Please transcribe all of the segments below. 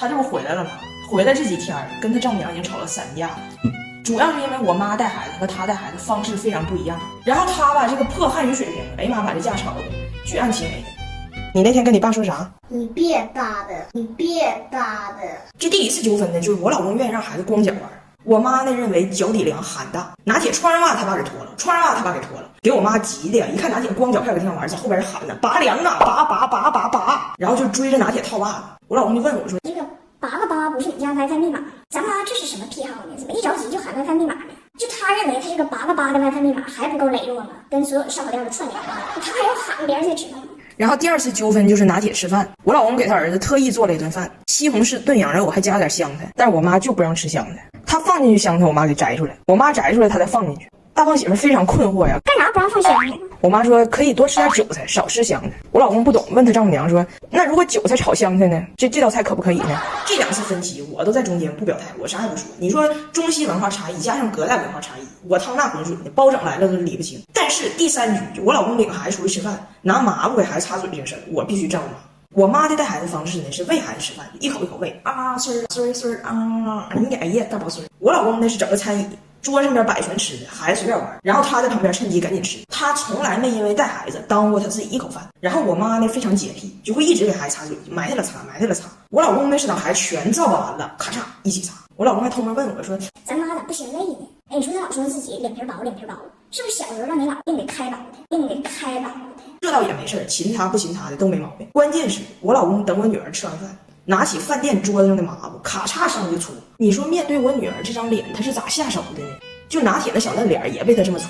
他这不回来了吗？回来这几天跟他丈母娘已经吵了3架了，主要是因为我妈带孩子和他带孩子方式非常不一样。然后他吧这个破汉语水平，哎呀妈，把这架吵的举案齐眉的。你那天跟你爸说啥？你别搭的，你别搭的。这第一次纠纷呢，就是我老公愿意让孩子光脚玩，我妈呢认为脚底凉寒大，拿铁穿上袜他爸给脱了，穿上袜他爸给脱了，给我妈急的呀！一看拿铁光脚还搁地上玩，在后边喊呢，拔凉啊，拔，然后就追着拿铁套袜子。我老公就问我说：“这个888不是你家 WiFi 密码？咱妈这是什么癖好呢？怎么一着急就喊 WiFi 密码呢？就他认为他这个888的 WiFi 密码还不够羸弱吗？跟所有的烧烤店都串联了，他还要喊别人才知道吗？”然后第2次纠纷就是拿铁吃饭，我老公给他儿子特意做了一顿饭，西红柿炖羊肉，还加点香菜，但是我妈就不让吃香菜，他放进去香菜，我妈给摘出来，我妈摘出来他再放进去。大胖媳妇非常困惑呀，干啥不让放香呢？我妈说可以多吃点韭菜，少吃香菜。我老公不懂，问他丈母娘说，那如果韭菜炒香菜呢？这道菜可不可以呢？这2次分歧我都在中间不表态，我啥也不说。你说中西文化差异加上隔代文化差异，我趟那浑水呢，包拯来了都理不清。但是第3局我老公领孩子出去吃饭，拿抹布给孩子擦嘴这个事儿，我必须照顾。我妈的带孩子方式呢是喂孩子吃饭，一口一口喂啊，孙啊，你给哎呀大宝孙。我老公呢是整个餐椅，桌上边摆全吃的，孩子随便玩，然后他在旁边趁机赶紧吃。他从来没因为带孩子耽误他自己一口饭。然后我妈呢非常洁癖，就会一直给孩子擦嘴，埋汰了擦。我老公没是等孩子全造完了，咔嚓一起擦。我老公还偷摸问我说：“咱妈咋不嫌累呢？哎，你说他老说自己脸皮薄，是不是小时候让你老硬给开朗的？这倒也没事，勤他不勤他的都没毛病。关键是我老公等我女儿吃完饭，拿起饭店桌子上的抹布，咔嚓上就搓。你说面对我女儿这张脸，他是咋下手的呢？就拿铁的小嫩脸也被他这么搓，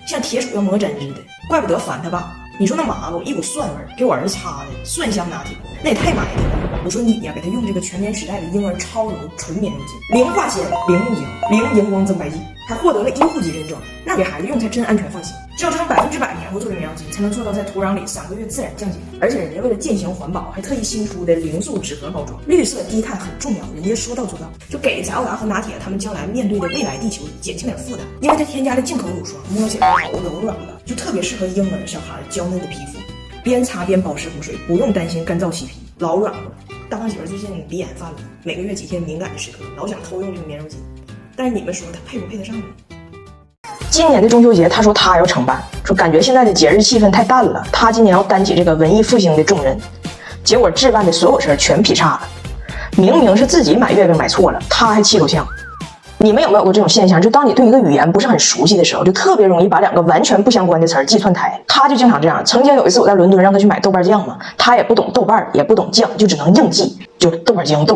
像铁杵要磨针似的。怪不得烦他爸。你说那抹布一股蒜味，给我儿子擦的蒜香拿铁，那也太埋汰了。我说你呀，给他用这个全棉时代的婴儿超柔纯棉柔巾，零化纤、零木浆、零荧光增白剂，还获得了医护级认证，那给孩子用才真安全放心。只有这种100%黏糊做的棉柔巾，才能做到在土壤里3个月自然降解。而且人家为了践行环保，还特意新出的零塑纸盒包装，绿色低碳很重要，人家说到做到，就给翟欧达和拿铁他们将来面对的未来地球减轻点负担。因为它添加了进口乳霜，摸起来好柔软的，就特别适合婴儿小孩娇嫩的皮肤，边擦边保湿补水，不用担心干燥起皮，老软和。大胖媳妇最近鼻炎犯了，每个月几天敏感的时刻，老想偷用这个棉柔巾，但是你们说她配不配得上呢？今年的中秋节，他说他要承办，说感觉现在的节日气氛太淡了，他今年要担起这个文艺复兴的重任。结果置办的所有事儿全劈叉了，明明是自己买月饼买错了，他还气够呛。你们有没有过这种现象？就当你对一个语言不是很熟悉的时候，就特别容易把2个完全不相关的词儿记串台。他就经常这样。曾经有一次我在伦敦让他去买豆瓣酱嘛，他也不懂豆瓣，也不懂酱，就只能硬记，就豆瓣酱。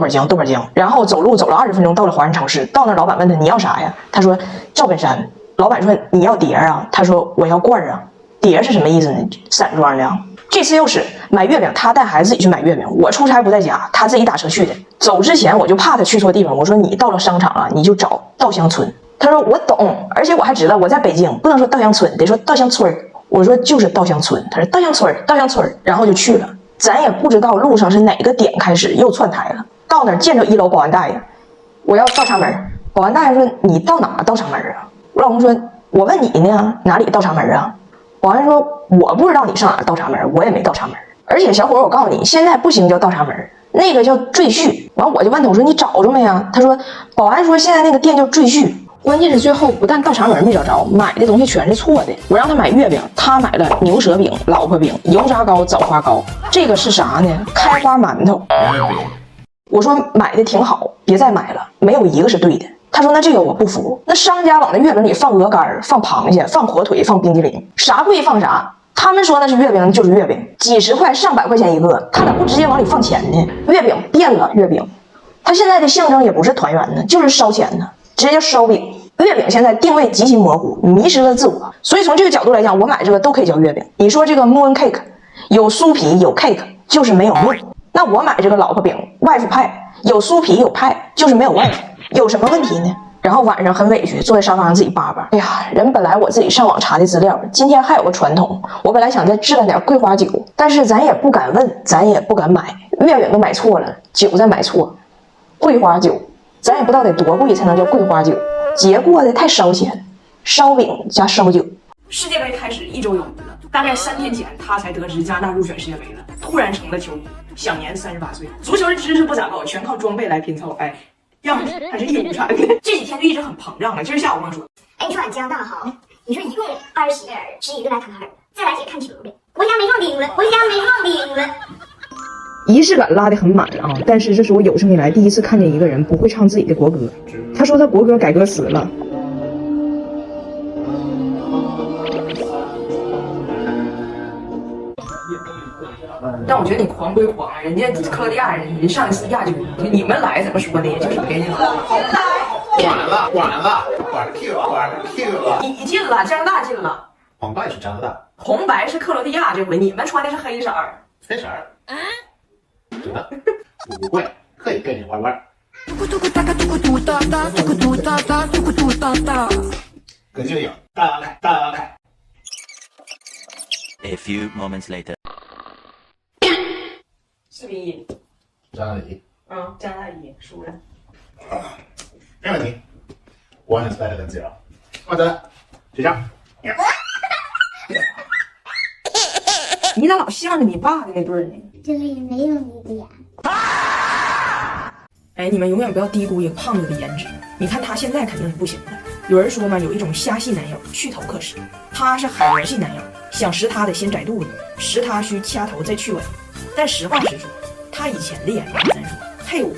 然后走路走了20分钟，到了华人超市，到那老板问他你要啥呀？他说赵本山。老板说你要碟啊？他说我要罐啊。碟是什么意思呢？散装的。这次又是买月饼，他带孩子自己去买月饼，我出差不在家，他自己打车去的。走之前我就怕他去错地方，我说你到了商场啊，你就找稻香村。他说我懂，而且我还知道我在北京不能说稻香村，得说稻香村。我说就是稻香村。他说稻香村，然后就去了。咱也不知道路上是哪个点开始又窜台了。到那儿见着1楼保安大爷，我要倒插门。保安大爷说你到哪倒插门啊？我老公说我问你呢，哪里倒插门啊？保安说我不知道你上哪倒插门，我也没倒插门。而且小伙，我告诉你，现在不行叫倒插门，那个叫赘婿。完我就问他，我说你找着没啊？他说保安说现在那个店叫赘婿。关键是最后不但倒插门没找着，买的东西全是错的。我让他买月饼，他买了牛舌饼、老婆饼、油炸糕、枣花糕。这个是啥呢？开花馒头。我说买的挺好，别再买了，没有一个是对的。他说那这个我不服，那商家往那月饼里放鹅肝、放螃蟹、放火腿、放冰激凌，啥贵放啥。他们说那是月饼就是月饼，几十块上百块钱一个，他咋不直接往里放钱呢？月饼变了，月饼它现在的象征也不是团圆呢，就是烧钱呢，直接叫烧饼。月饼现在定位极其模糊，迷失了自我，所以从这个角度来讲，我买这个都可以叫月饼。你说这个 moon cake 有酥皮有 cake， 就是没有 moon。那我买这个老婆饼外父派，有酥皮有派，就是没有外父，有什么问题呢？然后晚上很委屈，坐在沙发上自己扒扒。哎呀，人本来我自己上网查的资料，今天还有个传统，我本来想再置办点桂花酒，但是咱也不敢问，咱也不敢买，月饼都买错了，酒再买错，桂花酒，咱也不知道得多贵才能叫桂花酒，节过的太烧钱，烧饼加烧酒。世界杯开始1周有余了。大概3天前，他才得知加拿大入选世界杯了，突然成了球迷，享年38岁。足球的知识不咋够，全靠装备来拼凑。哎，样子还是义乌产的。这几天就一直很膨胀了。今儿下午跟我说，哎，你说俺加拿大好，你说一共20几个人，11个来看海，再来几个看球的，国家没放钉子，国家没放钉子。仪式感拉得很满啊！但是这是我有生以来第一次看见一个人不会唱自己的国歌。他说他国歌改歌词了。但我觉得你狂归狂，人家克罗地亚人上一次亚军，你们来怎么说呢？就是别人管了 Q 了，你进了，加拿大进了，黄白是加拿大，红白是克罗地亚，这回你们穿的是黑色儿，黑色儿啊，真的不贵，可以跟你玩玩。跟就有，大开。A few moments later. 视频一，加拿大1，加拿大1输了。没问题，1 is better than 0。好的，就这样。你咋老向着你爸的那对儿呢？这里没有你的眼。哎，你们永远不要低估一个胖子的颜值。你看他现在肯定是不行的。有人说嘛，有一种虾系男友，去头可食。他是海螺系男友，想食他得先宰肚子，食他需掐头再去尾。但实话实说，他以前的颜值咱说，嘿我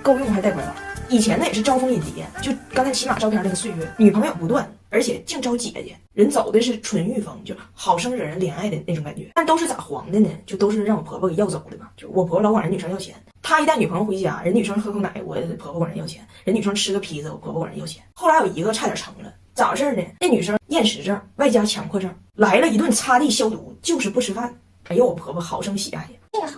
够用还带拐弯。以前呢也是招蜂引蝶，就刚才骑马照片那个岁月，女朋友不断，而且净招姐姐，人走的是纯欲风，就好生惹人怜爱的那种感觉。但都是咋黄的呢？就都是让我婆婆给要走的嘛。就我婆婆老管人女生要钱，她一带女朋友回家，人女生喝口奶，我婆婆管人要钱；人女生吃个披萨，我婆婆管人要钱。后来有一个差点成了，咋回事呢？那女生厌食症外加强迫症，来了一顿擦地消毒，就是不吃饭。哎呦，我婆婆好生喜爱呀。这个好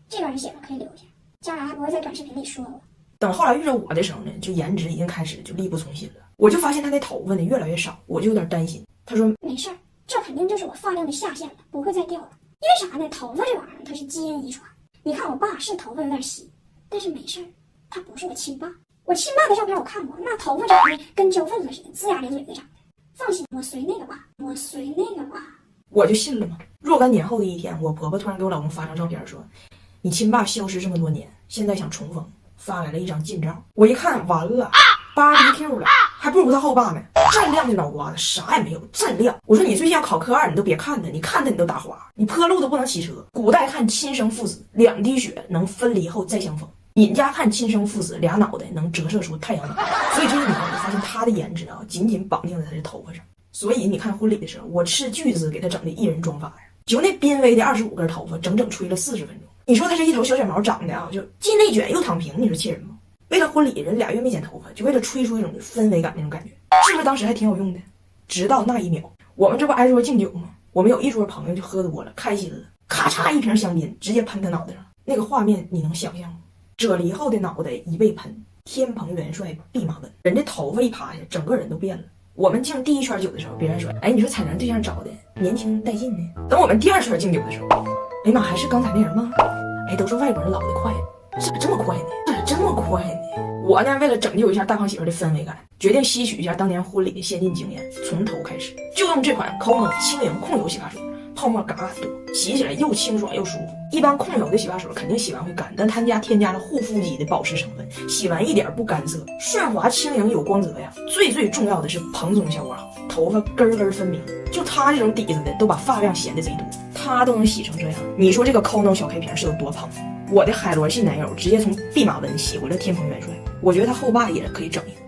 这段写了可以留下，将来还不会在短视频里说我。等后来遇着我的时候呢，就颜值已经开始就力不从心了。我就发现他的头发呢越来越少，我就有点担心。他说没事儿，这肯定就是我发量的下限了，不会再掉了。因为啥呢？头发这玩意儿它是基因遗传。你看我爸是头发有点稀，但是没事儿，他不是我亲爸。我亲爸的照片我看过，那头发长得跟胶分子似的，龇牙咧嘴的长的。放心，我随那个吧。我就信了嘛。若干年后的一天，我婆婆突然给我老公发张照片说，你亲爸消失这么多年，现在想重逢，发来了一张近照。我一看完了，BBQ 了，还不如他后爸呢。锃亮的脑瓜子，啥也没有，锃亮。我说你最近要考科2，你都别看他，你看他你都打滑，你坡路都不能骑车。古代看亲生父子2滴血能分离后再相逢，尹家看亲生父子俩脑袋能折射出太阳能。所以这一年我发现他的颜值啊，紧紧绑定在他的头发上。所以你看婚礼的时候，我斥巨资给他整的一人妆发呀，就那濒危的25根头发，整整吹了40分钟。你说他这一头小卷毛长的啊，就既内卷又躺平，你说气人吗？为了婚礼，人2月没剪头发，就为了吹出一种氛围感那种感觉，是不是当时还挺有用的？直到那一秒，我们这不挨桌敬酒吗？我们有一桌朋友就喝多了，开心了，咔嚓一瓶香槟直接喷他脑袋上，那个画面你能想象吗？啫喱后的脑袋一被喷，天蓬元帅弼马温，人这头发一趴下，整个人都变了。我们敬第一圈酒的时候，别人说，哎，你说彩楠对象找的年轻带劲呢。等我们第2圈敬酒的时候，哎妈，还是刚才那人吗？哎，都说外国人老得快，咋这么快呢？我呢，为了拯救一下大胖媳妇的氛围感，决定吸取一下当年婚礼的先进经验，从头开始，就用这款 KONO 轻盈控油洗发水，泡沫嘎嘎多，洗起来又清爽又舒服。一般控油的洗发水肯定洗完会干，但他家添加了护肤级的保湿成分，洗完一点不干涩，顺滑轻盈有光泽呀。最重要的是蓬松效果好，头发根根分明。就他这种底子的，都把发量显得贼多，他都能洗成这样，你说这个 KONO 小黑瓶是有多胖？我的海螺系男友直接从弼马温洗回了天蓬元帅，我觉得他后爸也可以整一个。